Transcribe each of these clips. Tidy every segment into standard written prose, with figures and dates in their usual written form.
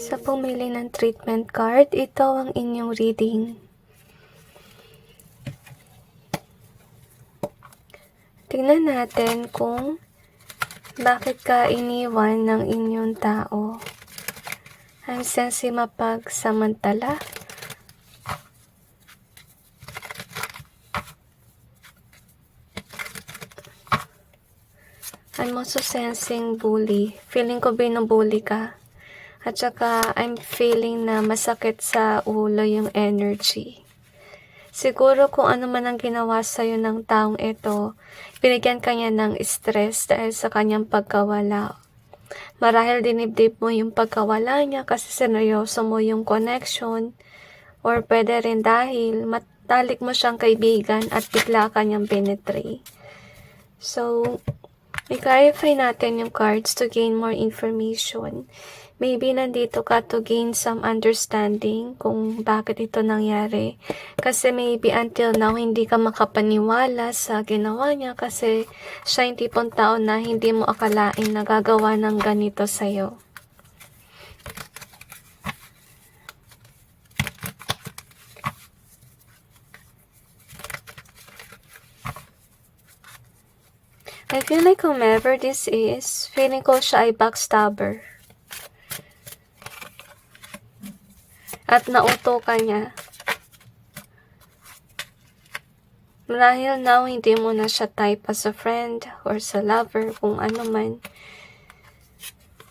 Sa pumili ng treatment card, ito ang inyong reading. Tingnan natin kung bakit ka iniwan ng inyong tao. Ang sensi mapagsamantala. I'm also sensing bully. Feeling ko binubully ka. At saka, I'm feeling na masakit sa ulo yung energy. Siguro kung ano man ang ginawa sa'yo ng taong ito, binigyan ka niya ng stress dahil sa kanyang pagkawala. Marahil dinibdib mo yung pagkawala niya kasi seryoso mo yung connection. Or pwede rin dahil matalik mo siyang kaibigan at bigla ka niyang binetray. So, i-clarify natin yung cards to gain more information. Maybe nandito ka to gain some understanding kung bakit ito nangyari. Kasi maybe until now hindi ka makapaniwala sa ginawa niya kasi siya yung tipong tao na hindi mo akalain na gagawa ng ganito sa'yo. I feel like whomever this is, feeling ko siya ay backstabber. At nauto ka niya. Marahil now, hindi mo na siya type as a friend or sa lover, kung ano man.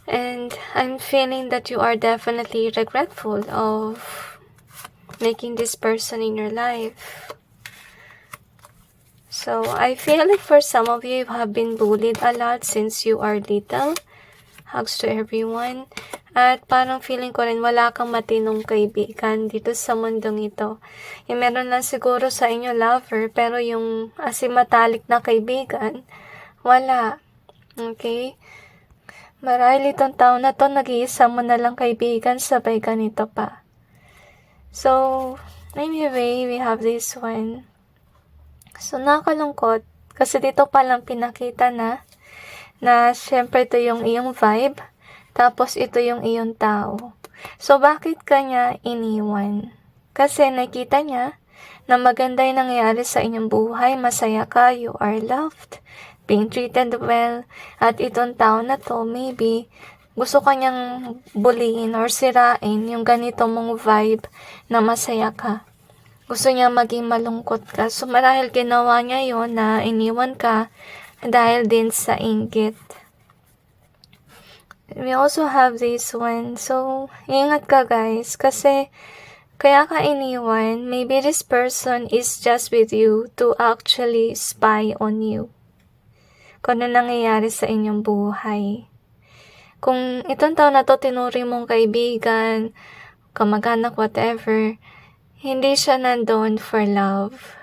And I'm feeling that you are definitely regretful of making this person in your life. So, I feel like for some of you have been bullied a lot since you are little. Hugs to everyone. At parang feeling ko rin wala kang matinong kaibigan dito sa mundong ito. Yung meron lang siguro sa inyo lover, pero yung asimatalik na kaibigan, wala. Okay? Marahil itong taon na to, nag-iisa mo na lang kaibigan, sabay ganito pa. So, anyway, we have this one. So, nakakalungkot. Kasi dito palang pinakita na syempre ito yung iyong vibe. Tapos, ito yung iyong tao. So, bakit ka niya iniwan? Kasi nakita niya na maganda yung nangyari sa inyong buhay. Masaya ka, you are loved, being treated well. At itong tao na to, maybe, gusto ka niyang buliin or sirain yung ganito mong vibe na masaya ka. Gusto niya maging malungkot ka. So, marahil ginawa niya yon na iniwan ka dahil din sa inggit. We also have this one. So, ingat ka guys. Kasi, kaya ka iniwan, maybe this person is just with you to actually spy on you. Kung ano nangyayari sa inyong buhay. Kung itong taon na to tinuri mong kaibigan, kamag-anak, whatever, hindi siya nandun for love.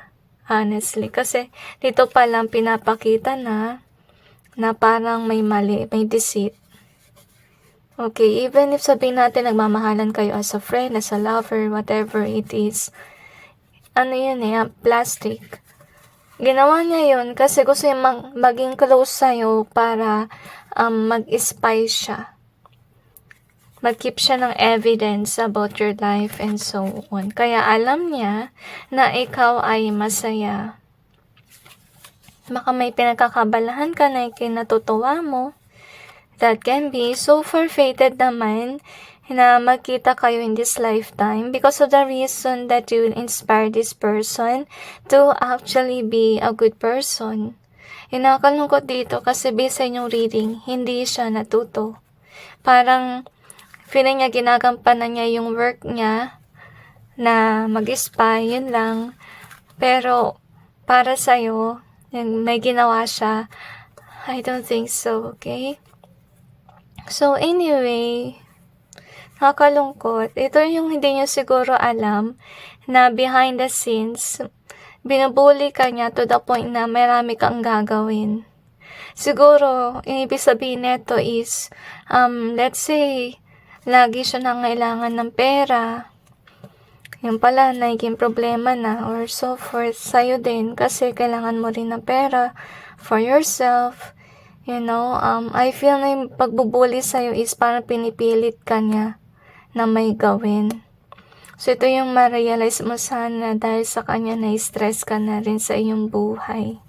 Honestly. Kasi, dito pa lang pinapakita na parang may mali, may deceit. Okay, even if sabihin natin nagmamahalan kayo as a friend, as a lover, whatever it is, ano yun plastic. Ginawa niya yun kasi gusto niya maging close sa'yo para mag-spy siya. Mag-keep siya ng evidence about your life and so on. Kaya alam niya na ikaw ay masaya. Baka may pinagkakabalahan ka na kinatutuwa mo. That can be. So far fated naman na magkita kayo in this lifetime because of the reason that you will inspire this person to actually be a good person. Inakalungkot dito kasi based sa inyong reading, hindi siya natuto. Parang feeling niya ginagampanan niya yung work niya na mag-spy, yun lang. Pero para sa'yo, may ginawa siya, I don't think so, okay? So, anyway, nakakalungkot. Ito yung hindi niya siguro alam na behind the scenes, binubuli ka niya to the point na marami kang gagawin. Siguro, ibig sabihin nito is, let's say, lagi siya nangailangan ng pera. Yung pala, naging problema na or so forth sa'yo din kasi kailangan mo rin ng pera for yourself. You know, I feel na yung pagbubuli sa'yo is parang pinipilit ka niya na may gawin. So, ito yung ma-realize mo sana dahil sa kanya na-stress ka na rin sa iyong buhay.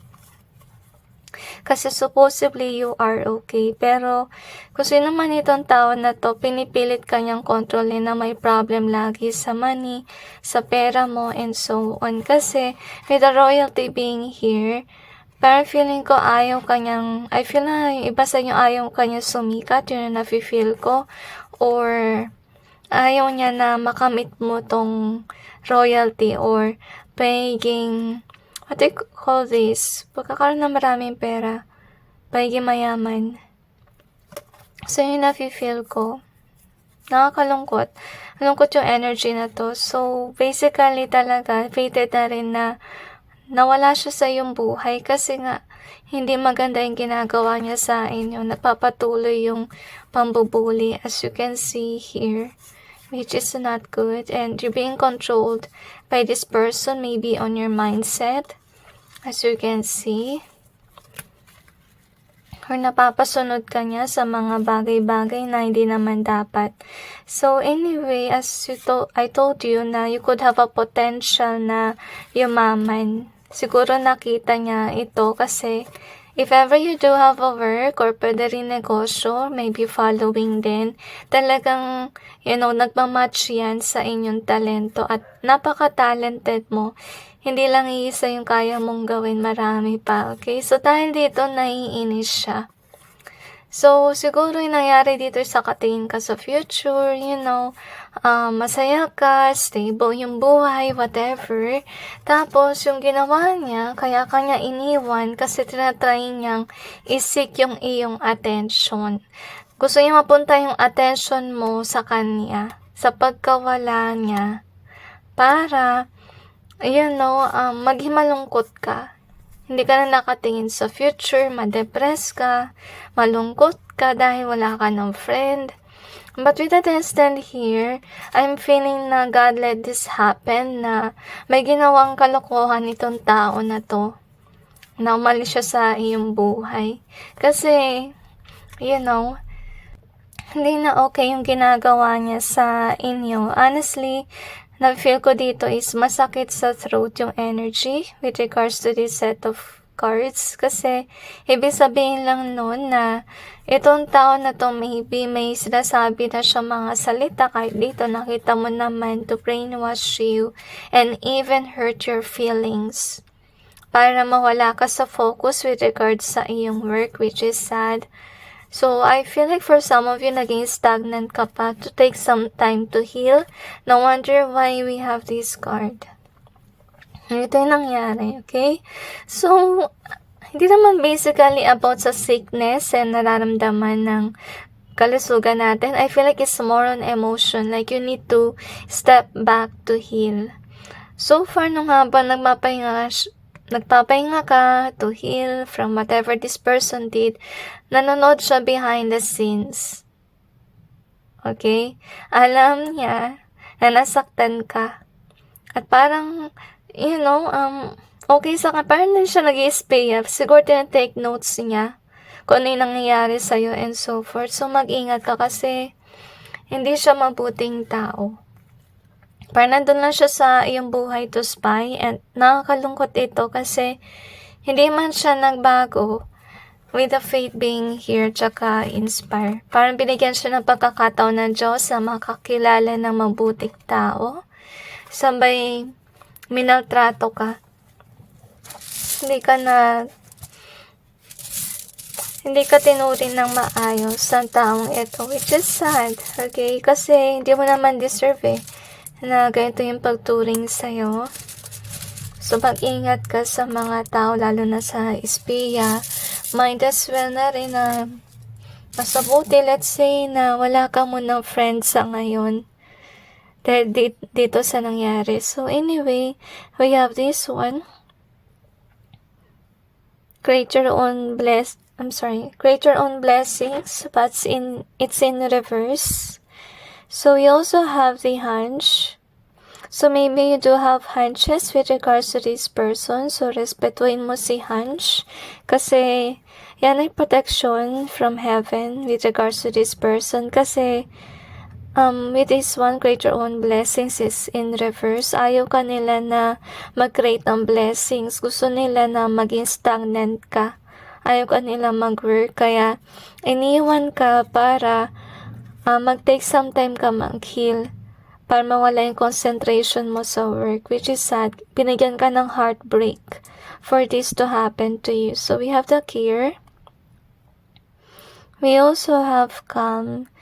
Kasi supposedly you are okay. Pero kung sino man itong tao na to, pinipilit kanyang kontrolin na may problem lagi sa money, sa pera mo, and so on. Kasi with the royalty being here, parang feeling ko ayaw kanyang, I feel na yung iba sa inyo ayaw kanyang sumikat, yun ang nafe-feel ko. Or ayaw niya na makamit mo tong royalty or pagiging, what do you call this? Pagkakaroon ng maraming pera, pagiging mayaman. So, yun nafe-feel ko. Nakakalungkot. Malungkot yung energy na to. So, basically talaga, fated na rin na nawala siya sa iyong buhay kasi nga, hindi maganda yung ginagawa niya sa inyo. Napapatuloy yung pambubuli as you can see here, which is not good. And you're being controlled by this person, maybe on your mindset, as you can see. Or napapasunod ka niya sa mga bagay-bagay na hindi naman dapat. So anyway, as I told you na you could have a potential na yumaman. Siguro nakita niya ito kasi if ever you do have a work or pwede rin negosyo, maybe following din, talagang, nagmamatch yan sa inyong talento at napaka-talented mo. Hindi lang iisa yung kaya mong gawin, marami pa, okay? So, dahil dito, naiinis siya. So, siguro yung nangyari dito sa katingin ka sa future, masaya ka, stable yung buhay, whatever. Tapos, yung ginawa niya, kaya kanya iniwan kasi tinatry niyang isik yung iyong attention. Gusto niya mapunta yung attention mo sa kanya, sa pagkawala niya, para, maghimalungkot ka. Hindi ka na nakatingin sa future, ma-depress ka, malungkot ka dahil wala ka ng friend. But with the destined here, I'm feeling na God let this happen, na may ginawang kalokohan itong tao na to, na umalis siya sa iyong buhay. Kasi, hindi na okay yung ginagawa niya sa inyo. Honestly, na-feel ko dito is masakit sa throat yung energy with regards to this set of cards. Kasi, ibig sabihin lang nun na itong tao na to maybe may sinasabi na siya mga salita kahit dito nakita mo naman to brainwash you and even hurt your feelings. Para mawala ka sa focus with regards sa iyong work, which is sad. So, I feel like for some of you, naging stagnant ka pa to take some time to heal. No wonder why we have this card. Ito yung nangyari, okay? So, hindi naman basically about sa sickness and nararamdaman ng kalusugan natin. I feel like it's more on emotion. Like, you need to step back to heal. So far, nung habang nagpapahinga ka to heal from whatever this person did, nanonood siya behind the scenes. Okay? Alam niya na nasaktan ka. At parang, okay sa ka. Parang din siya nag-i-spay up. Siguro tinatake notes niya kung ano yung nangyayari sa'yo and so forth. So, mag-ingat ka kasi hindi siya mabuting tao. Parang nandun lang siya sa iyong buhay to spy and nakakalungkot ito kasi hindi man siya nagbago with the faith being here tsaka inspire. Parang binigyan siya ng pagkakataon ng Diyos na makakilala ng mabuting tao. Sabay minaltrato ka. Hindi ka tinurin ng maayos sa taong ito, which is sad. Okay? Kasi hindi mo naman deserve na ganito yung pagturing sa'yo. So, mag-ingat ka sa mga tao, lalo na sa espiya. Might as well na rin na masabuti, let's say, na wala ka munang friends sa ngayon. Dahil dito sa nangyari. So, anyway, we have this one. Create your own blessings, but it's in reverse. So, we also have the hunch. So, maybe you do have hunches with regards to this person. So, respetuhin mo si hunch. Kasi, yan ay protection from heaven with regards to this person. Kasi, with this one, create your own blessings is in reverse. Ayaw ka nila na mag-create ng blessings. Gusto nila na maging stagnant ka. Ayaw ka nila mag-work. Kaya, iniwan ka para mag-take some time ka mag-heal. Para mawala yung concentration mo sa work. Which is sad. Binigyan ka ng heartbreak for this to happen to you. So, we have the care. We also have calm.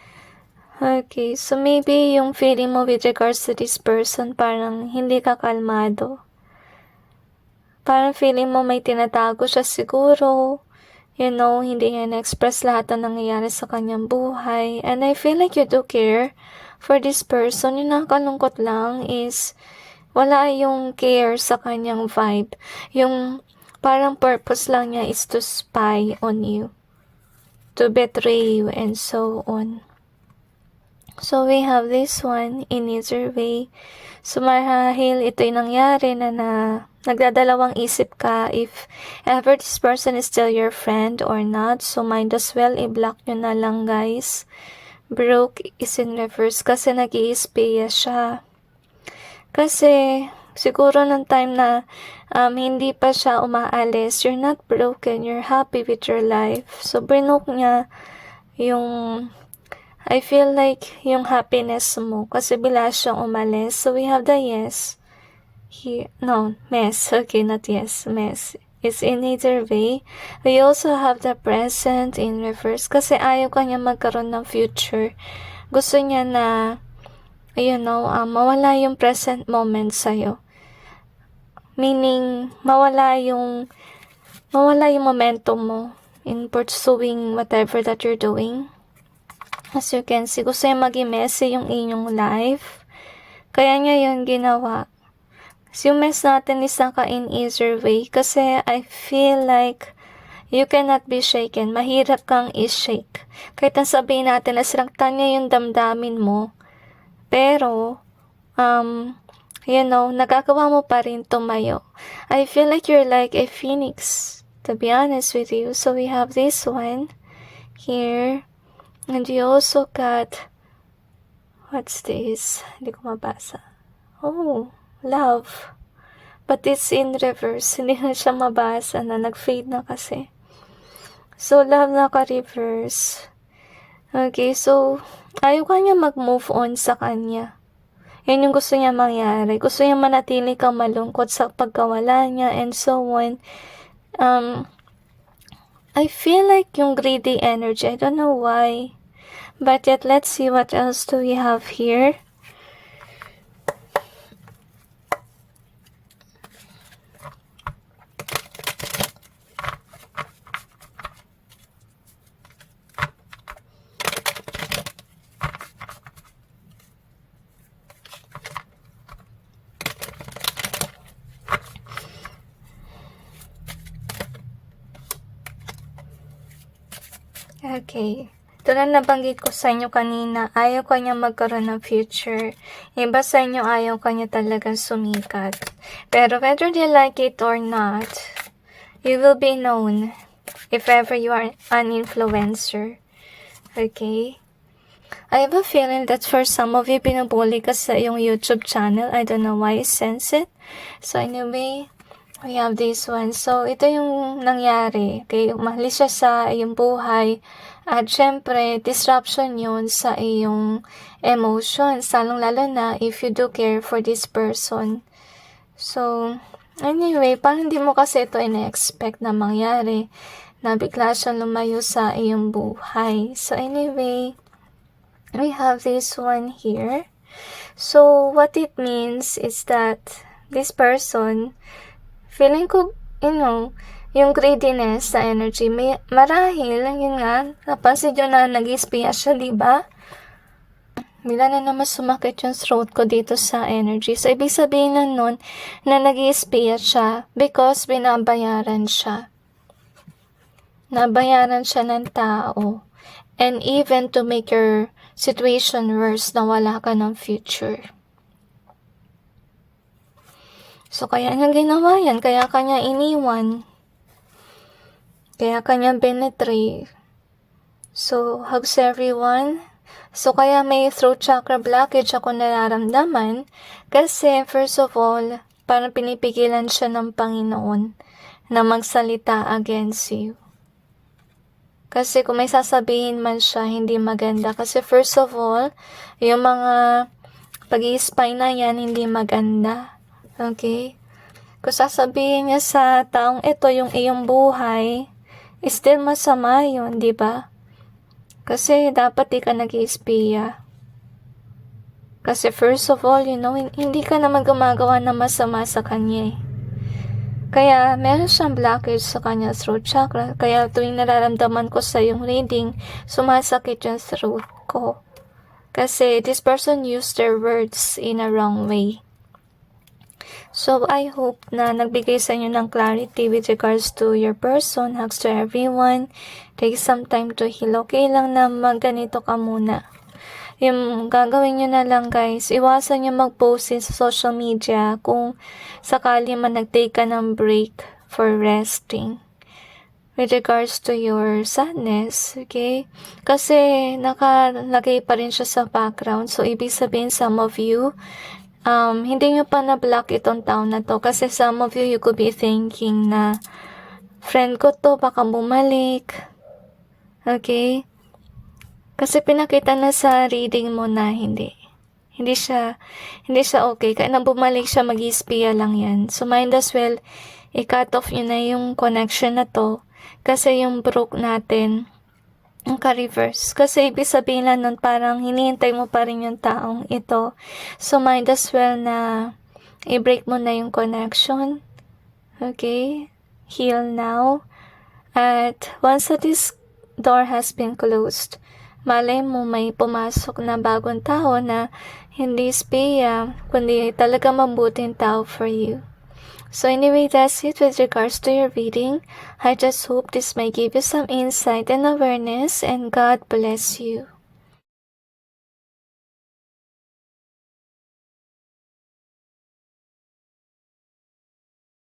Okay, so maybe yung feeling mo with regards to this person, parang hindi ka kalmado. Parang feeling mo may tinatago siya siguro. You know, hindi niya na-express lahat ng nangyayari sa kanyang buhay. And I feel like you do care for this person. Yung nakakalungkot lang is wala yung care sa kanyang vibe. Yung parang purpose lang niya is to spy on you, to betray you, and so on. So, we have this one in either way. So, marahil ito yung nangyari na nagdadalawang isip ka if ever this person is still your friend or not. So, might as well i-block nyo na lang, guys. Broke is in reverse kasi nag-i-espia siya. Kasi, siguro ng time na hindi pa siya umaalis, you're not broken, you're happy with your life. So, binook niya yung I feel like yung happiness mo kasi bila siyang umalis. So, we have the yes here. No, mess. Okay, not yes. Mess. It's in either way. We also have the present in reverse kasi ayaw kanya magkaroon ng future. Gusto niya na, mawala yung present moment sa'yo. Meaning, mawala yung momentum mo in pursuing whatever that you're doing. As you can see, gusto niya maging messy yung inyong life. Kaya niya yun ginawa. So, yung mess natin is naka in either way. Kasi I feel like you cannot be shaken. Mahirap kang i-shake. Kahit ang sabihin natin na sinaktan niya yung damdamin mo. Pero, nagagawa mo pa rin tumayo. I feel like you're like a phoenix, to be honest with you. So, we have this one here. And you also got, what's this? Hindi ko mabasa. Oh, love. But it's in reverse. Hindi na siya mabasa na. Nag-fade na kasi. So, love naka-reverse. Okay, so, ayaw ka niya mag-move on sa kanya. Yan yung gusto niya mangyari. Gusto niya manatili kang malungkot sa pagkawala niya and so on. I feel like yung greedy energy. I don't know why. But yet, let's see what else do we have here. Okay. Tulad nabanggit ko sa inyo kanina, ayaw ka niya magkaroon ng future. Iba sa inyo, ayaw ka niya talagang sumikat. Pero whether they like it or not, you will be known if ever you are an influencer. Okay? I have a feeling that for some of you, pinubuli ka sa yung YouTube channel. I don't know why I sense it. So anyway, we have this one. So, ito yung nangyari. Okay, umalis siya sa iyong buhay. At syempre, disruption yun sa iyong emotions. Lalong-lalo na if you do care for this person. So, anyway, parang hindi mo kasi ito ina-expect na mangyari. Na bigla siyang lumayo sa iyong buhay. So, anyway, we have this one here. So, what it means is that this person, feeling ko, yung greediness sa energy, marahil, yun nga, napansin nyo na nag-espiya siya, diba? Bila na naman sumakit yung throat ko dito sa energy. So, ibig sabihin na nun, na nag-espiya siya because binabayaran siya. Nabayaran siya ng tao. And even to make your situation worse, na wala ka ng future. So, kaya niya ginawa yan. Kaya kanya iniwan. Kaya kanya binetray. So, hugs everyone. So, kaya may throat chakra blockage ako nararamdaman kasi, first of all, parang pinipigilan siya ng Panginoon na magsalita against you. Kasi kung may sasabihin man siya, hindi maganda. Kasi first of all, yung mga pag-i-spy na yan, hindi maganda. Okay? Kung sasabihin niya sa taong ito, yung iyong buhay, still masama yun, di ba? Kasi dapat di ka nag-i-espiya. Kasi first of all, hindi ka naman gumagawa ng masama sa kanya eh. Kaya, meron siyang blockage sa kanya throat chakra. Kaya, tuwing nararamdaman ko sa yung reading, sumasakit yung throat ko. Kasi, this person used their words in a wrong way. So, I hope na nagbigay sa inyo ng clarity with regards to your person. Hugs to everyone. Take some time to heal. Okay lang na magganito ka muna. Yung gagawin nyo na lang guys, iwasan nyo mag-post sa social media kung sakali man nag-take ka ng break for resting. With regards to your sadness, okay? Kasi nakalagay pa rin siya sa background. So, ibig sabihin some of you, hindi nyo pa na-block itong tao na to. Kasi some of you could be thinking na, friend ko to, baka bumalik. Okay? Kasi pinakita na sa reading mo na hindi siya okay. Kaya nang bumalik siya, mag-i-espiya lang yan. So, might as well, i-cut off yun na yung connection na to. Kasi yung broke natin, yung ka-reverse. Kasi ibig sabihin lang nun, parang hinihintay mo pa rin yung taong ito. So, might as well na i-break mo na yung connection. Okay? Heal now. At once that this door has been closed, malay mo may pumasok na bagong tao na hindi espiya, kundi talaga mabuting tao for you. So anyway, that's it with regards to your reading. I just hope this may give you some insight and awareness, and God bless you.